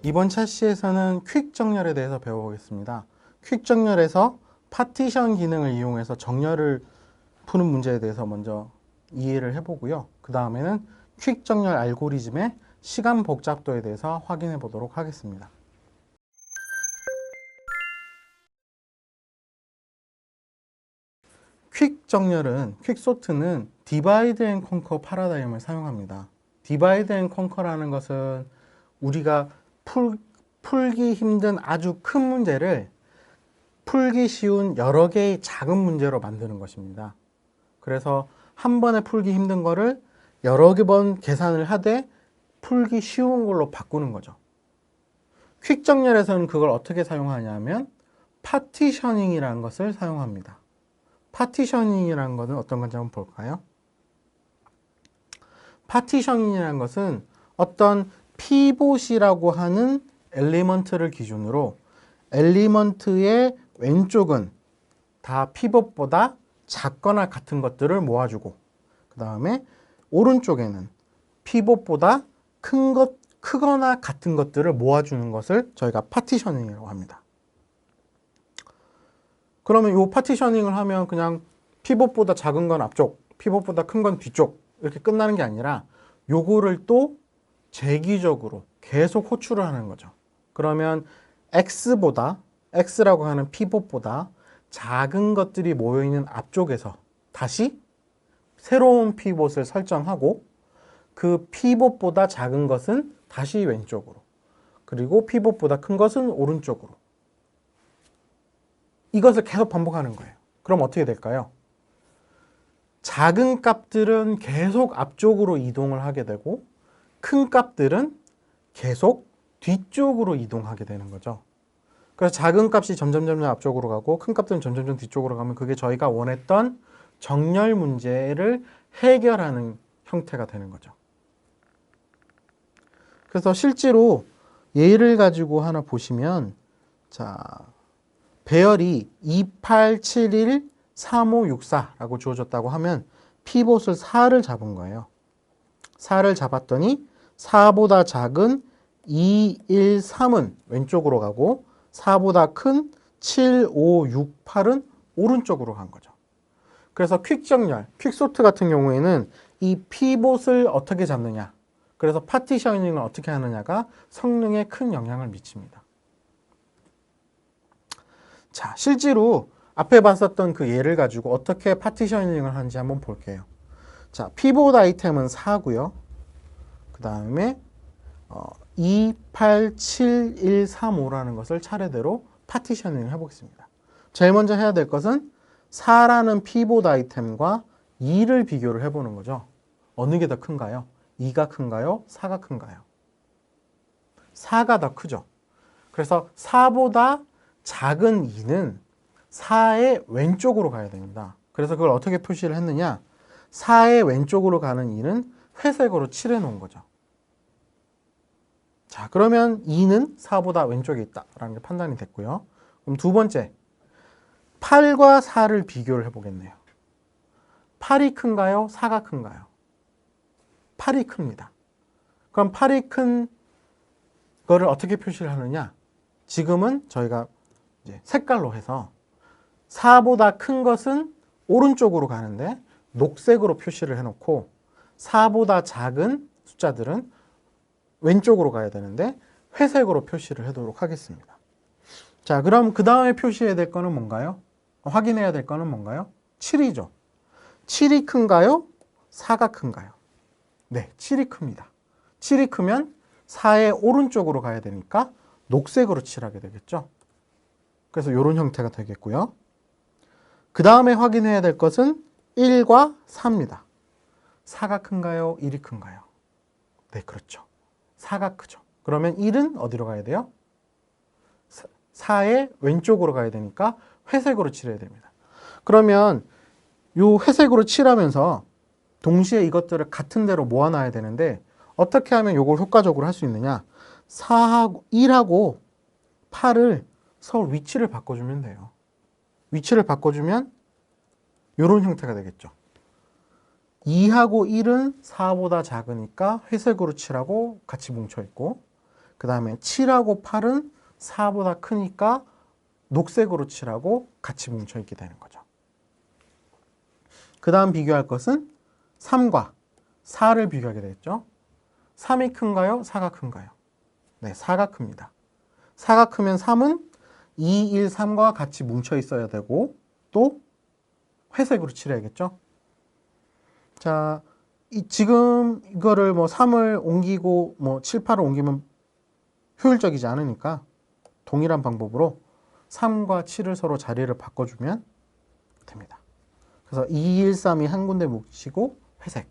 이번 차시에서는 퀵 정렬에 대해서 배워보겠습니다. 퀵 정렬에서 파티션 기능을 이용해서 정렬을 푸는 문제에 대해서 먼저 이해를 해보고요. 그 다음에는 퀵 정렬 알고리즘의 시간 복잡도에 대해서 확인해 보도록 하겠습니다. 퀵 정렬은, 퀵 소트는 디바이드 앤 컨커 파라다임을 사용합니다. 디바이드 앤 컨커라는 것은 우리가 풀기 힘든 아주 큰 문제를 풀기 쉬운 여러 개의 작은 문제로 만드는 것입니다. 그래서 한 번에 풀기 힘든 거를 여러 개 번 계산을 하되 풀기 쉬운 걸로 바꾸는 거죠. 퀵 정렬에서는 그걸 어떻게 사용하냐면 파티셔닝이라는 것을 사용합니다. 파티셔닝이라는 것은 어떤 건지 한번 볼까요? 파티셔닝이라는 것은 어떤 피봇이라고 하는 엘리먼트를 기준으로 엘리먼트의 왼쪽은 다 피봇보다 작거나 같은 것들을 모아주고 그 다음에 오른쪽에는 피봇보다 크거나 같은 것들을 모아주는 것을 저희가 파티셔닝이라고 합니다. 그러면 이 파티셔닝을 하면 그냥 피봇보다 작은 건 앞쪽, 피봇보다 큰 건 뒤쪽 이렇게 끝나는 게 아니라 요거를 또 재기적으로 계속 호출을 하는 거죠. 그러면 X라고 하는 피봇보다 작은 것들이 모여있는 앞쪽에서 다시 새로운 피봇을 설정하고 그 피봇보다 작은 것은 다시 왼쪽으로 그리고 피봇보다 큰 것은 오른쪽으로 이것을 계속 반복하는 거예요. 그럼 어떻게 될까요? 작은 값들은 계속 앞쪽으로 이동을 하게 되고 큰 값들은 계속 뒤쪽으로 이동하게 되는 거죠. 그래서 작은 값이 점점 앞쪽으로 가고 큰 값들은 점점 뒤쪽으로 가면 그게 저희가 원했던 정렬 문제를 해결하는 형태가 되는 거죠. 그래서 실제로 예를 가지고 하나 보시면 자, 배열이 28713564라고 주어졌다고 하면 피봇을 4를 잡은 거예요. 4를 잡았더니 4보다 작은 213은 왼쪽으로 가고 4보다 큰 7, 5, 6, 8은 오른쪽으로 간 거죠. 그래서 퀵 정렬, 퀵 소트 같은 경우에는 이 피봇을 어떻게 잡느냐, 그래서 파티셔닝을 어떻게 하느냐가 성능에 큰 영향을 미칩니다. 자, 실제로 앞에 봤었던 그 예를 가지고 어떻게 파티셔닝을 하는지 한번 볼게요. 자, 피봇 아이템은 4고요. 그 다음에 287135라는 것을 차례대로 파티셔닝을 해보겠습니다. 제일 먼저 해야 될 것은 4라는 피봇 아이템과 2를 비교를 해보는 거죠. 어느 게 더 큰가요? 2가 큰가요? 4가 큰가요? 4가 더 크죠. 그래서 4보다 작은 2는 4의 왼쪽으로 가야 됩니다. 그래서 그걸 어떻게 표시를 했느냐? 4의 왼쪽으로 가는 2는 회색으로 칠해 놓은 거죠. 자, 그러면 2는 4보다 왼쪽에 있다라는 게 판단이 됐고요. 그럼 두 번째, 8과 4를 비교를 해보겠네요. 8이 큰가요? 4가 큰가요? 8이 큽니다. 그럼 8이 큰 거를 어떻게 표시를 하느냐? 지금은 저희가 이제 색깔로 해서 4보다 큰 것은 오른쪽으로 가는데 녹색으로 표시를 해놓고 4보다 작은 숫자들은 왼쪽으로 가야 되는데 회색으로 표시를 해도록 하겠습니다. 자, 그럼 그 다음에 표시해야 될 거는 뭔가요? 확인해야 될 거는 뭔가요? 7이죠. 7이 큰가요? 4가 큰가요? 네, 7이 큽니다. 7이 크면 4의 오른쪽으로 가야 되니까 녹색으로 칠하게 되겠죠. 그래서 이런 형태가 되겠고요. 그 다음에 확인해야 될 것은 1과 4입니다. 4가 큰가요? 1이 큰가요? 네, 그렇죠. 4가 크죠. 그러면 1은 어디로 가야 돼요? 4의 왼쪽으로 가야 되니까 회색으로 칠해야 됩니다. 그러면 이 회색으로 칠하면서 동시에 이것들을 같은 데로 모아놔야 되는데 어떻게 하면 이걸 효과적으로 할 수 있느냐? 4하고 1하고 8을 서로 위치를 바꿔주면 돼요. 위치를 바꿔주면 이런 형태가 되겠죠. 2하고 1은 4보다 작으니까 회색으로 칠하고 같이 뭉쳐있고, 그 다음에 7하고 8은 4보다 크니까 녹색으로 칠하고 같이 뭉쳐있게 되는 거죠. 그 다음 비교할 것은 3과 4를 비교하게 되겠죠. 3이 큰가요? 4가 큰가요? 네, 4가 큽니다. 4가 크면 3은 2, 1, 3과 같이 뭉쳐 있어야 되고 또 회색으로 칠해야겠죠. 자, 지금 이거를 뭐 3을 옮기고 뭐 7, 8을 옮기면 효율적이지 않으니까 동일한 방법으로 3과 7을 서로 자리를 바꿔주면 됩니다. 그래서 2, 1, 3이 한 군데 뭉치고 회색,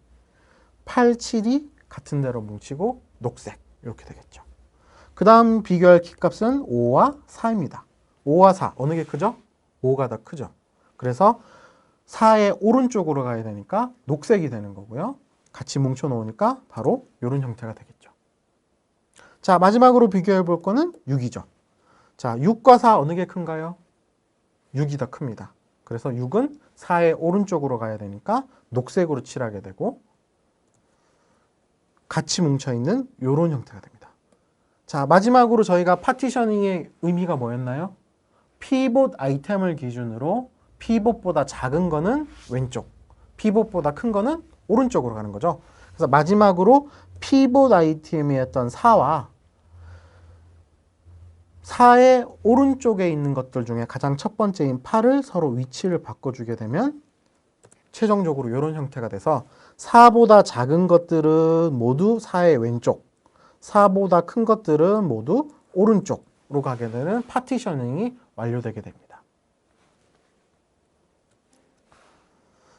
8, 7이 같은 데로 뭉치고 녹색, 이렇게 되겠죠. 그 다음 비교할 키값은 5와 4입니다. 5와 4, 어느 게 크죠? 5가 더 크죠. 그래서 4의 오른쪽으로 가야 되니까 녹색이 되는 거고요. 같이 뭉쳐 놓으니까 바로 이런 형태가 되겠죠. 자, 마지막으로 비교해 볼 거는 6이죠. 자, 6과 4 어느 게 큰가요? 6이 더 큽니다. 그래서 6은 4의 오른쪽으로 가야 되니까 녹색으로 칠하게 되고 같이 뭉쳐있는 이런 형태가 됩니다. 자, 마지막으로 저희가 파티셔닝의 의미가 뭐였나요? 피봇 아이템을 기준으로 피봇보다 작은 거는 왼쪽, 피봇보다 큰 거는 오른쪽으로 가는 거죠. 그래서 마지막으로 피봇 아이템이었던 4와 4의 오른쪽에 있는 것들 중에 가장 첫 번째인 8을 서로 위치를 바꿔주게 되면 최종적으로 이런 형태가 돼서 4보다 작은 것들은 모두 4의 왼쪽, 4보다 큰 것들은 모두 오른쪽으로 가게 되는 파티셔닝이 완료되게 됩니다.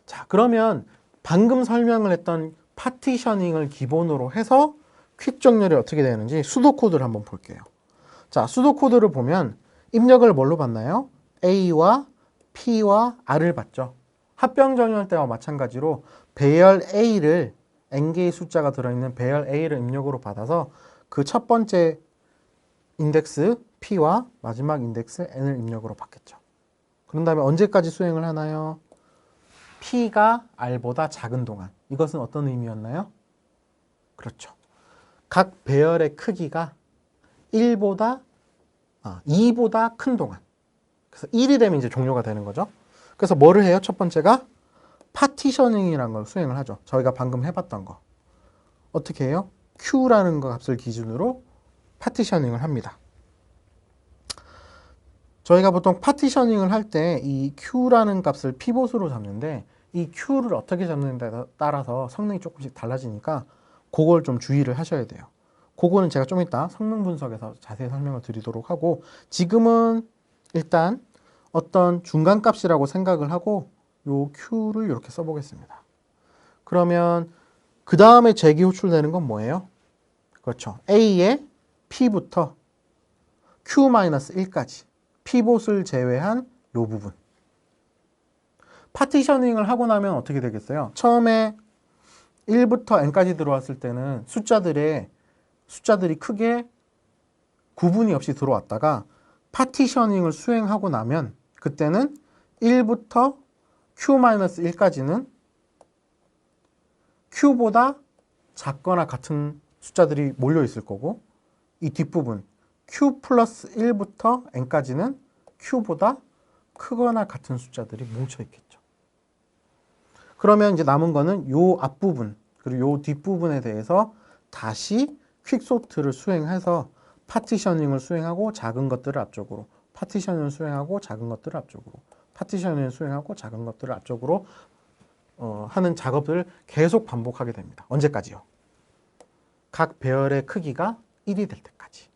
자, 그러면 방금 설명을 했던 파티셔닝을 기본으로 해서 퀵 정렬이 어떻게 되는지 수도 코드를 한번 볼게요. 자, 수도 코드를 보면 입력을 뭘로 봤나요? A와 P와 R을 봤죠. 합병 정렬 때와 마찬가지로 배열 A를 n개의 숫자가 들어있는 배열 A를 입력으로 받아서 그 첫 번째 인덱스 P와 마지막 인덱스 N을 입력으로 받겠죠. 그런 다음에 언제까지 수행을 하나요? P가 R보다 작은 동안. 이것은 어떤 의미였나요? 그렇죠. 각 배열의 크기가 2보다 큰 동안. 그래서 1이 되면 이제 종료가 되는 거죠. 그래서 뭐를 해요? 첫 번째가 파티셔닝이라는 걸 수행을 하죠. 저희가 방금 해봤던 거. 어떻게 해요? Q라는 거 값을 기준으로 파티셔닝을 합니다. 저희가 보통 파티셔닝을 할 때 이 Q라는 값을 피봇으로 잡는데 이 Q를 어떻게 잡는다에 따라서 성능이 조금씩 달라지니까 그걸 좀 주의를 하셔야 돼요. 그거는 제가 좀 이따 성능 분석에서 자세히 설명을 드리도록 하고 지금은 일단 어떤 중간 값이라고 생각을 하고 요 Q를 이렇게 써보겠습니다. 그러면 그 다음에 제기 호출되는 건 뭐예요? 그렇죠. A의 P부터 Q-1까지 피봇을 제외한 요 부분. 파티셔닝을 하고 나면 어떻게 되겠어요? 처음에 1부터 n까지 들어왔을 때는 숫자들이 크게 구분이 없이 들어왔다가 파티셔닝을 수행하고 나면 그때는 1부터 Q-1까지는 Q보다 작거나 같은 숫자들이 몰려 있을 거고 이 뒷부분 Q 플러스 1부터 n까지는 Q보다 크거나 같은 숫자들이 뭉쳐 있겠죠. 그러면 이제 남은 거는 요 앞부분 그리고 요 뒷부분에 대해서 다시 퀵소트를 수행해서 파티셔닝을 수행하고 작은 것들을 앞쪽으로 파티셔닝을 수행하고 작은 것들을 앞쪽으로 파티셔닝을 수행하고 작은 것들을 앞쪽으로 하는 작업들을 계속 반복하게 됩니다. 언제까지요? 각 배열의 크기가 1이 될 때까지.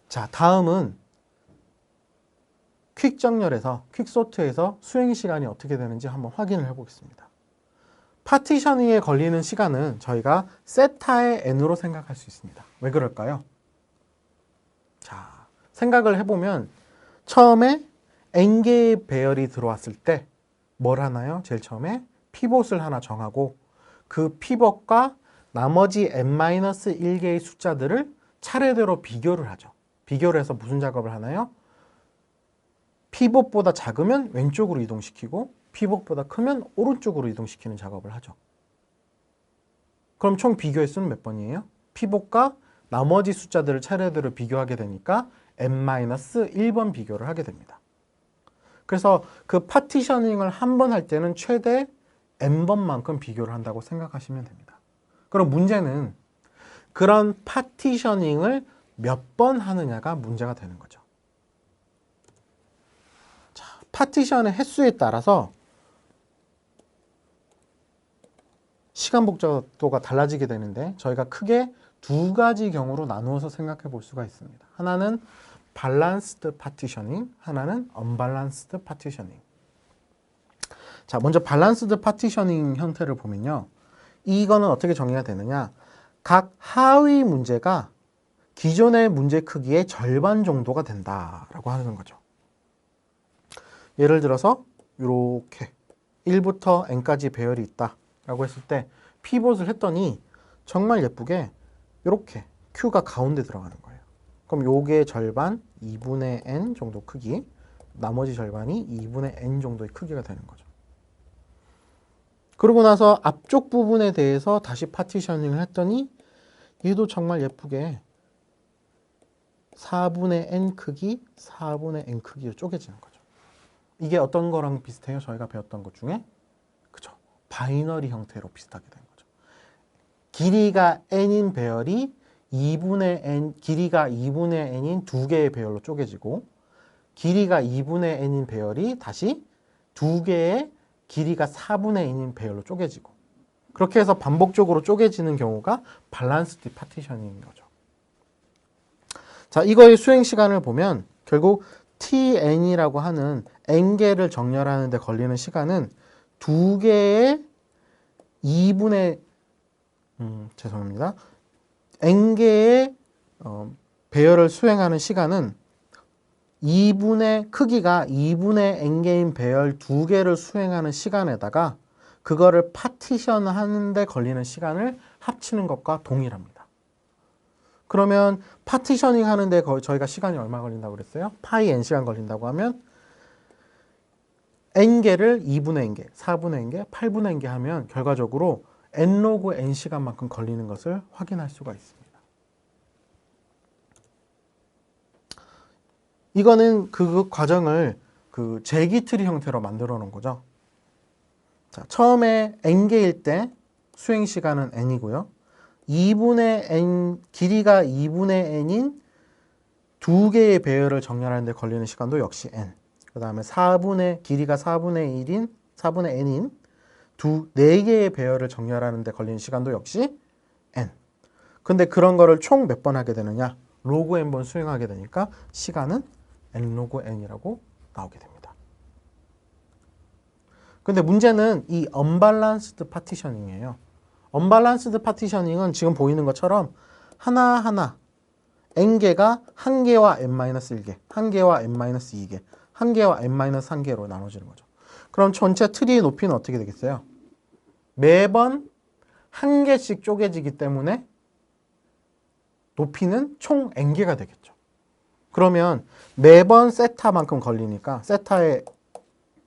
자, 다음은 퀵 정렬에서 퀵소트에서 수행 시간이 어떻게 되는지 한번 확인을 해보겠습니다. 파티셔닝에 걸리는 시간은 저희가 세타의 n으로 생각할 수 있습니다. 왜 그럴까요? 자, 생각을 해보면 처음에 n개의 배열이 들어왔을 때 뭘 하나요? 제일 처음에 피봇을 하나 정하고 그 피봇과 나머지 n-1개의 숫자들을 차례대로 비교를 하죠. 비교를 해서 무슨 작업을 하나요? 피봇보다 작으면 왼쪽으로 이동시키고 피봇보다 크면 오른쪽으로 이동시키는 작업을 하죠. 그럼 총 비교의 수는 몇 번이에요? 피봇과 나머지 숫자들을 차례대로 비교하게 되니까 n-1번 비교를 하게 됩니다. 그래서 그 파티셔닝을 한 번 할 때는 최대 n번만큼 비교를 한다고 생각하시면 됩니다. 그럼 문제는 그런 파티셔닝을 몇 번 하느냐가 문제가 되는 거죠. 자, 파티션의 횟수에 따라서 시간 복잡도가 달라지게 되는데 저희가 크게 두 가지 경우로 나누어서 생각해 볼 수가 있습니다. 하나는 밸런스드 파티셔닝, 하나는 언밸런스드 파티셔닝. 자, 먼저 밸런스드 파티셔닝 형태를 보면요. 이거는 어떻게 정의가 되느냐? 각 하위 문제가 기존의 문제 크기의 절반 정도가 된다라고 하는 거죠. 예를 들어서 이렇게 1부터 n까지 배열이 있다라고 했을 때 피봇을 했더니 정말 예쁘게 이렇게 q가 가운데 들어가는 거예요. 그럼 요게 절반 2분의 n 정도 크기, 나머지 절반이 2분의 n 정도의 크기가 되는 거죠. 그러고 나서 앞쪽 부분에 대해서 다시 파티셔닝을 했더니 얘도 정말 예쁘게 4분의 n 크기, 4분의 n 크기로 쪼개지는 거죠. 이게 어떤 거랑 비슷해요? 저희가 배웠던 것 중에? 그죠? 바이너리 형태로 비슷하게 된 거죠. 길이가 n인 배열이 2분의 n, 길이가 2분의 n인 두 개의 배열로 쪼개지고 길이가 2분의 n인 배열이 다시 두 개의 길이가 4분의 n인 배열로 쪼개지고 그렇게 해서 반복적으로 쪼개지는 경우가 밸런스드 파티셔닝인 거죠. 자, 이거의 수행 시간을 보면 결국 tn이라고 하는 n개를 정렬하는 데 걸리는 시간은 두 개의 2분의 죄송합니다. n개의 배열을 수행하는 시간은 크기가 2분의 n개인 배열 두 개를 수행하는 시간에다가 그거를 파티션 하는데 걸리는 시간을 합치는 것과 동일합니다. 그러면 파티셔닝 하는데 저희가 시간이 얼마 걸린다고 그랬어요? 파이 n시간 걸린다고 하면 n개를 2분의 n개, 4분의 n개, 8분의 n개 하면 결과적으로 n로그 n시간만큼 걸리는 것을 확인할 수가 있습니다. 이거는 그 과정을 그 제기트리 형태로 만들어 놓은 거죠. 자, 처음에 n개일 때 수행 시간은 n이고요. 2분의 n, 길이가 2분의 n인 두 개의 배열을 정렬하는 데 걸리는 시간도 역시 n. 그 다음에 길이가 4분의 1인, 4분의 n인 네 개의 배열을 정렬하는 데 걸리는 시간도 역시 n. 근데 그런 거를 총 몇 번 하게 되느냐? 로그 n번 수행하게 되니까 시간은 n 로그 n이라고 나오게 됩니다. 근데 문제는 이 언밸런스드 파티셔닝이에요. 언밸런스드 파티셔닝은 지금 보이는 것처럼 하나하나 n개가 1개와 n-1개, 1개와 n-2개, 1개와 n-1개로 나눠지는 거죠. 그럼 전체 트리의 높이는 어떻게 되겠어요? 매번 1개씩 쪼개지기 때문에 높이는 총 n개가 되겠죠. 그러면 매번 세타만큼 걸리니까 세타의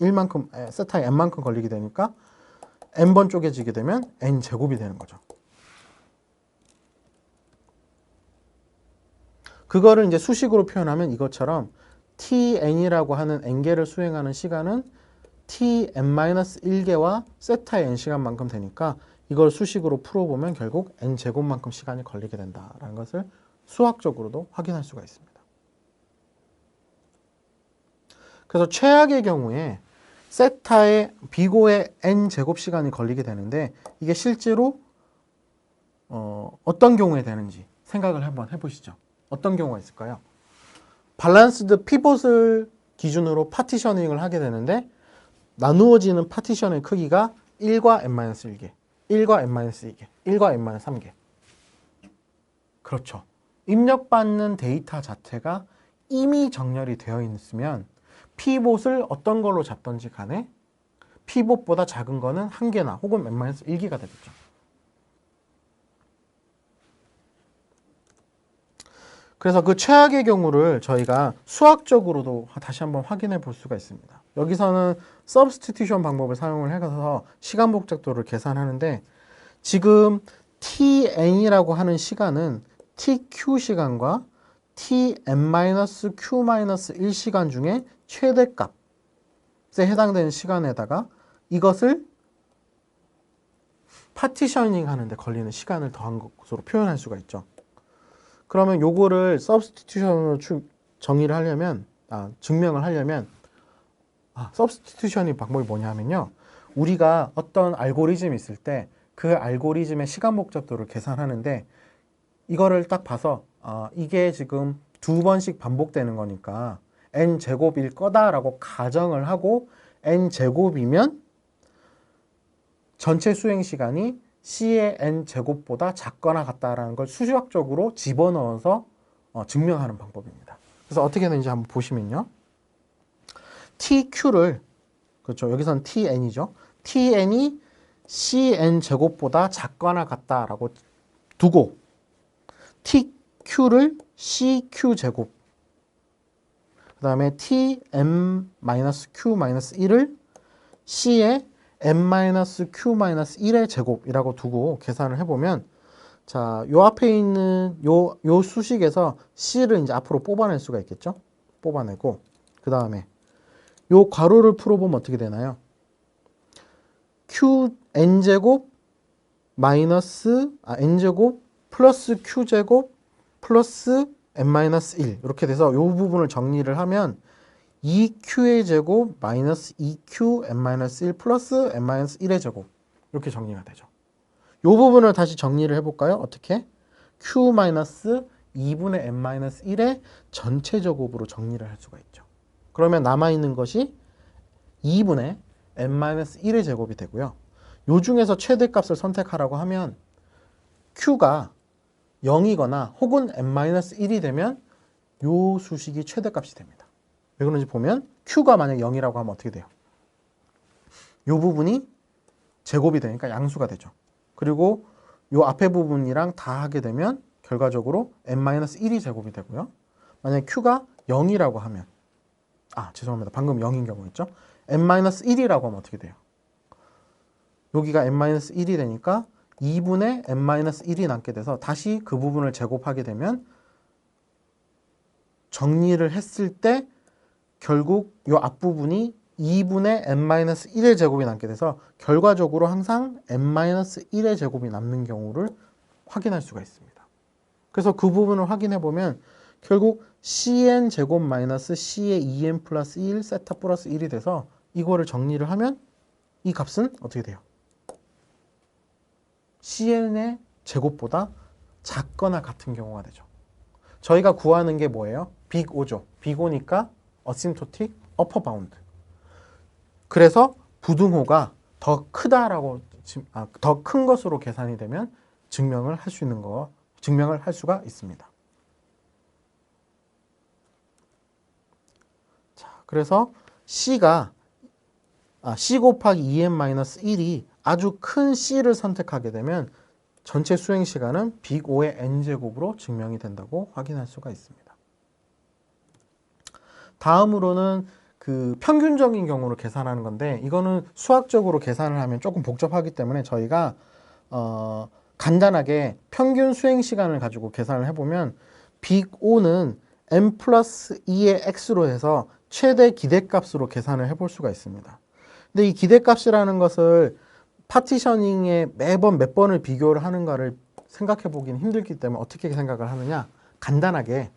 n만큼 걸리게 되니까 n번 쪼개지게 되면 n제곱이 되는 거죠. 그거를 이제 수식으로 표현하면 이것처럼 tn이라고 하는 n개를 수행하는 시간은 tn-1개와 세타의 n시간만큼 되니까 이걸 수식으로 풀어보면 결국 n제곱만큼 시간이 걸리게 된다라는 것을 수학적으로도 확인할 수가 있습니다. 그래서 최악의 경우에 세타의 비고의 n제곱 시간이 걸리게 되는데 이게 실제로 어떤 경우에 되는지 생각을 한번 해보시죠. 어떤 경우가 있을까요? 밸런스드 피봇을 기준으로 파티셔닝을 하게 되는데 나누어지는 파티션의 크기가 1과 n-1개, 1과 n-2개, 1과 n-3개. 그렇죠. 입력받는 데이터 자체가 이미 정렬이 되어 있으면 피봇을 어떤 걸로 잡든지 간에 피봇보다 작은 거는 1개나 혹은 n-1기가 되겠죠. 그래서 그 최악의 경우를 저희가 수학적으로도 다시 한번 확인해 볼 수가 있습니다. 여기서는 서브스티튜션 방법을 사용을 해서 시간 복잡도를 계산하는데 지금 tn이라고 하는 시간은 tq 시간과 tn-q-1 시간 중에 최대값에 해당되는 시간에다가 이것을 파티셔닝 하는데 걸리는 시간을 더한 것으로 표현할 수가 있죠. 그러면 요거를 서브스티튜션으로 정의를 하려면, 증명을 하려면, 서브스티튜션의 방법이 뭐냐 하면요. 우리가 어떤 알고리즘이 있을 때 그 알고리즘의 시간 복잡도를 계산하는데 이거를 딱 봐서 이게 지금 2번씩 반복되는 거니까 n제곱일 거다라고 가정을 하고 n제곱이면 전체 수행 시간이 C의 n제곱보다 작거나 같다라는 걸 수학적으로 집어넣어서 증명하는 방법입니다. 그래서 어떻게 되는지 한번 보시면요. TQ를, 그렇죠. 여기서는 TN이죠. TN이 CN제곱보다 작거나 같다라고 두고 TQ를 CQ제곱, 그 다음에 TM-Q-1을 C의 n-q-1의 제곱이라고 두고 계산을 해보면, 자, 요 앞에 있는 요 수식에서 C를 이제 앞으로 뽑아낼 수가 있겠죠? 뽑아내고, 그 다음에 요 괄호를 풀어보면 어떻게 되나요? n제곱 n제곱 플러스 q제곱 플러스 n-1 이렇게 돼서 요 부분을 정리를 하면 2q의 제곱 마이너스 2q n-1 플러스 n-1의 제곱 이렇게 정리가 되죠. 이 부분을 다시 정리를 해볼까요? 어떻게? q 마이너스 2분의 n-1의 전체 제곱으로 정리를 할 수가 있죠. 그러면 남아있는 것이 2분의 n-1의 제곱이 되고요. 요 중에서 최대값을 선택하라고 하면 q가 0이거나 혹은 n-1이 되면 요 수식이 최대값이 됩니다. 왜 그런지 보면 q가 만약 0이라고 하면 어떻게 돼요? 요 부분이 제곱이 되니까 양수가 되죠. 그리고 요 앞에 부분이랑 다 하게 되면 결과적으로 n-1이 제곱이 되고요. 만약 q가 0이라고 하면 죄송합니다. 방금 0인 경우였죠. n-1이라고 하면 어떻게 돼요? 여기가 n-1이 되니까 2분의 n-1이 남게 돼서 다시 그 부분을 제곱하게 되면 정리를 했을 때 결국 이 앞부분이 2분의 n-1의 제곱이 남게 돼서 결과적으로 항상 n-1의 제곱이 남는 경우를 확인할 수가 있습니다. 그래서 그 부분을 확인해 보면 결국 cn 제곱 마이너스 c의 2n 플러스 1 세타 플러스 1이 돼서 이거를 정리를 하면 이 값은 어떻게 돼요? cn의 제곱보다 작거나 같은 경우가 되죠. 저희가 구하는 게 뭐예요? 빅 O죠. 빅 O니까 어심토틱 어퍼 바운드. 그래서 부등호가 더 크다라고 더 큰 것으로 계산이 되면 증명을 할 수가 있습니다. 자, 그래서 C 곱하기 2n-1이 아주 큰 C를 선택하게 되면 전체 수행 시간은 빅 O의 n제곱으로 증명이 된다고 확인할 수가 있습니다. 다음으로는 그 평균적인 경우를 계산하는 건데 이거는 수학적으로 계산을 하면 조금 복잡하기 때문에 저희가 간단하게 평균 수행 시간을 가지고 계산을 해보면 빅 O는 n 플러스 2의 x로 해서 최대 기대값으로 계산을 해볼 수가 있습니다. 근데 이 기대값이라는 것을 파티셔닝에 매번 몇 번을 비교를 하는가를 생각해 보기는 힘들기 때문에 어떻게 생각을 하느냐, 간단하게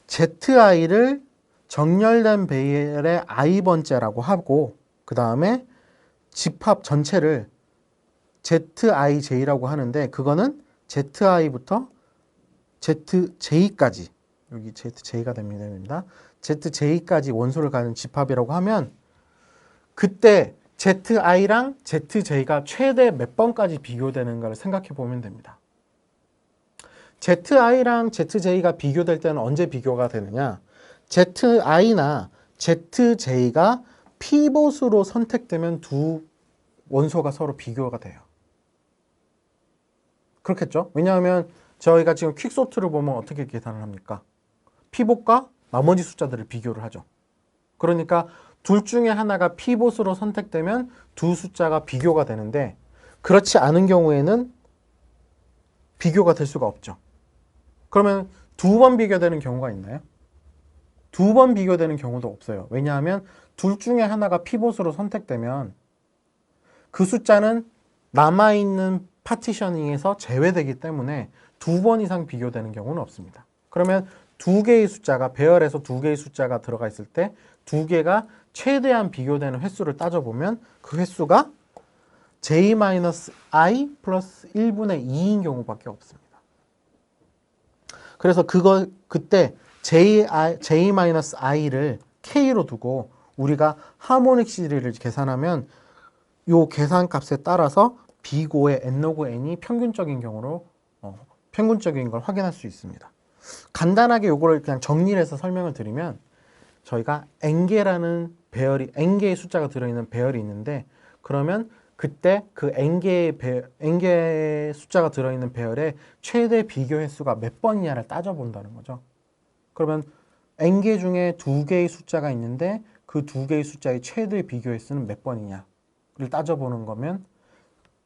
zi를 정렬된 배열의 i번째라고 하고 그 다음에 집합 전체를 zij라고 하는데 그거는 zi부터 zj까지 여기 zj가 됩니다. zj까지 원소를 가진 집합이라고 하면 그때 zi랑 zj가 최대 몇 번까지 비교되는가를 생각해 보면 됩니다. zi랑 zj가 비교될 때는 언제 비교가 되느냐? zi나 zj가 피봇으로 선택되면 두 원소가 서로 비교가 돼요. 그렇겠죠? 왜냐하면 저희가 지금 퀵소트를 보면 어떻게 계산을 합니까? 피봇과 나머지 숫자들을 비교를 하죠. 그러니까 둘 중에 하나가 피봇으로 선택되면 두 숫자가 비교가 되는데 그렇지 않은 경우에는 비교가 될 수가 없죠. 그러면 두 번 비교되는 경우가 있나요? 두 번 비교되는 경우도 없어요. 왜냐하면 둘 중에 하나가 피봇으로 선택되면 그 숫자는 남아있는 파티셔닝에서 제외되기 때문에 두 번 이상 비교되는 경우는 없습니다. 그러면 두 개의 숫자가 배열에서 두 개의 숫자가 들어가 있을 때 두 개가 최대한 비교되는 횟수를 따져보면 그 횟수가 j-i 플러스 1분의 2인 경우밖에 없습니다. 그래서 그때 j-i를 k로 두고 우리가 하모닉 시리를 계산하면 이 계산값에 따라서 비고의 n-log n이 평균적인 경우로 평균적인 걸 확인할 수 있습니다. 간단하게 이거를 그냥 정리를 해서 설명을 드리면 저희가 n개라는 배열이 n개의 숫자가 들어있는 배열이 있는데 그러면 그때 그 n개의 숫자가 들어있는 배열의 최대 비교 횟수가 몇 번이냐를 따져본다는 거죠. 그러면 n개 중에 두 개의 숫자가 있는데 그 두 개의 숫자의 최대 비교 횟수는 몇 번이냐를 따져보는 거면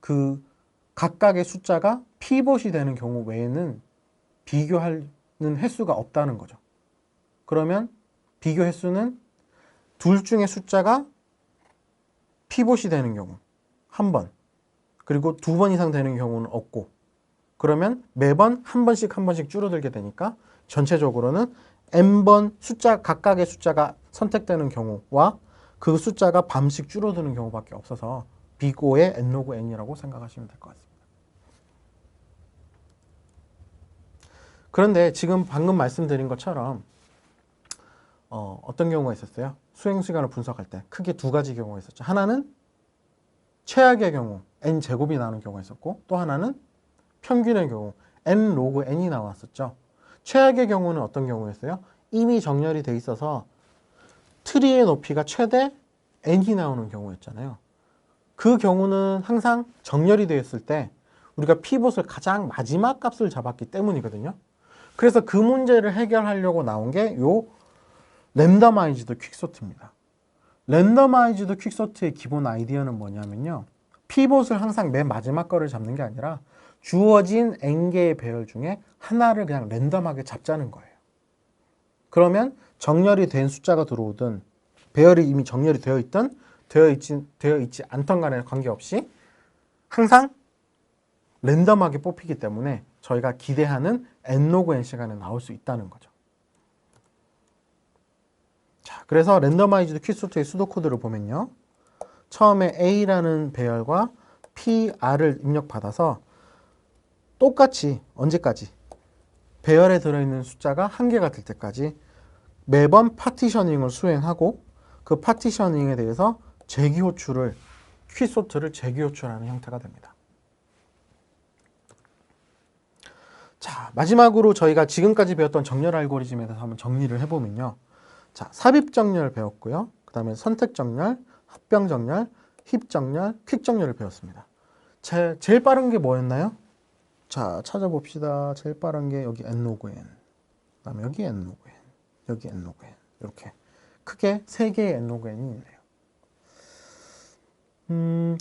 그 각각의 숫자가 피봇이 되는 경우 외에는 비교하는 횟수가 없다는 거죠. 그러면 비교 횟수는 둘 중에 숫자가 피봇이 되는 경우 한 번, 그리고 두 번 이상 되는 경우는 없고 그러면 매번 한 번씩 한 번씩 줄어들게 되니까 전체적으로는 n번 숫자 각각의 숫자가 선택되는 경우와 그 숫자가 반씩 줄어드는 경우밖에 없어서 비고의 n-log n이라고 생각하시면 될 것 같습니다. 그런데 지금 방금 말씀드린 것처럼 어떤 경우가 있었어요? 수행시간을 분석할 때 크게 두 가지 경우가 있었죠. 하나는 최악의 경우 n제곱이 나오는 경우가 있었고 또 하나는 평균의 경우 n-log n이 나왔었죠. 최악의 경우는 어떤 경우였어요? 이미 정렬이 돼 있어서 트리의 높이가 최대 n이 나오는 경우였잖아요. 그 경우는 항상 정렬이 되어 있을 때 우리가 피봇을 가장 마지막 값을 잡았기 때문이거든요. 그래서 그 문제를 해결하려고 나온 게 요 랜더마이즈드 퀵소트입니다. 랜더마이즈드 퀵소트의 기본 아이디어는 뭐냐면요. 피봇을 항상 맨 마지막 거를 잡는 게 아니라 주어진 n개의 배열 중에 하나를 그냥 랜덤하게 잡자는 거예요. 그러면 정렬이 된 숫자가 들어오든 배열이 이미 정렬이 되어 있든 되어 있지 않던 간에 관계없이 항상 랜덤하게 뽑히기 때문에 저희가 기대하는 n-log n 시간에 나올 수 있다는 거죠. 자, 그래서 랜더마이즈드 퀵소트의 수도코드를 보면요. 처음에 A라는 배열과 PR을 입력받아서 똑같이 언제까지? 배열에 들어있는 숫자가 한 개가 될 때까지 매번 파티셔닝을 수행하고 그 파티셔닝에 대해서 재기호출을 퀵소트를 재기호출하는 형태가 됩니다. 자, 마지막으로 저희가 지금까지 배웠던 정렬 알고리즘에 대해서 한번 정리를 해보면요. 자, 삽입정렬 배웠고요. 그 다음에 선택정렬, 합병정렬, 힙정렬, 퀵정렬을 배웠습니다. 제일 빠른 게 뭐였나요? 자, 찾아봅시다. 제일 빠른 게 여기 n-log n, 그 다음에 여기 n-log n, 여기 n-log n 이렇게 크게 3개의 n-log n이 있네요.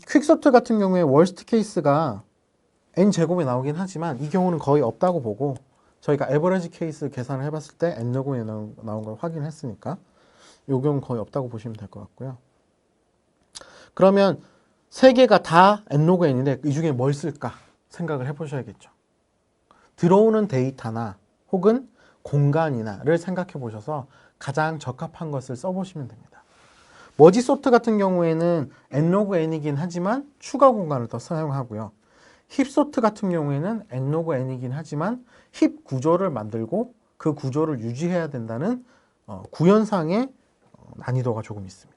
퀵소트 같은 경우에 월스트 케이스가 n제곱이 나오긴 하지만 이 경우는 거의 없다고 보고 저희가 에버리지 케이스 계산을 해봤을 때 n-log n 나온 걸 확인했으니까 이 경우는 거의 없다고 보시면 될 것 같고요. 그러면 3개가 다 n-log n인데 이 중에 뭘 쓸까 생각을 해보셔야겠죠. 들어오는 데이터나 혹은 공간이나를 생각해 보셔서 가장 적합한 것을 써보시면 됩니다. 머지소트 같은 경우에는 n-log n이긴 하지만 추가 공간을 더 사용하고요. 힙소트 같은 경우에는 n-log n이긴 하지만 힙 구조를 만들고 그 구조를 유지해야 된다는 구현상의 난이도가 조금 있습니다.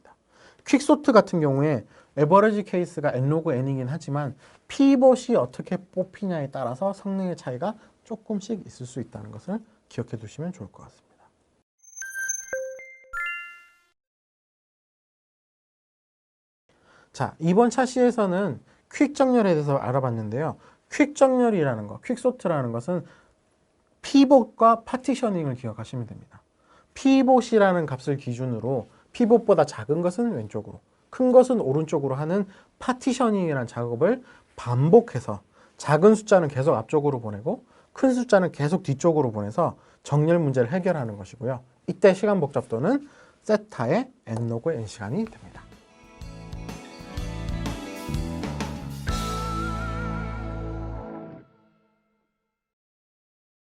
퀵소트 같은 경우에 에버리지 케이스가 n-log n이긴 하지만 피봇이 어떻게 뽑히냐에 따라서 성능의 차이가 조금씩 있을 수 있다는 것을 기억해 두시면 좋을 것 같습니다. 자, 이번 차시에서는 퀵 정렬에 대해서 알아봤는데요. 퀵 정렬이라는 거, 퀵소트라는 것은 피봇과 파티셔닝을 기억하시면 됩니다. 피봇이라는 값을 기준으로 피봇보다 작은 것은 왼쪽으로, 큰 것은 오른쪽으로 하는 파티셔닝이라는 작업을 반복해서 작은 숫자는 계속 앞쪽으로 보내고 큰 숫자는 계속 뒤쪽으로 보내서 정렬 문제를 해결하는 것이고요. 이때 시간 복잡도는 세타의 n로그 n시간이 됩니다.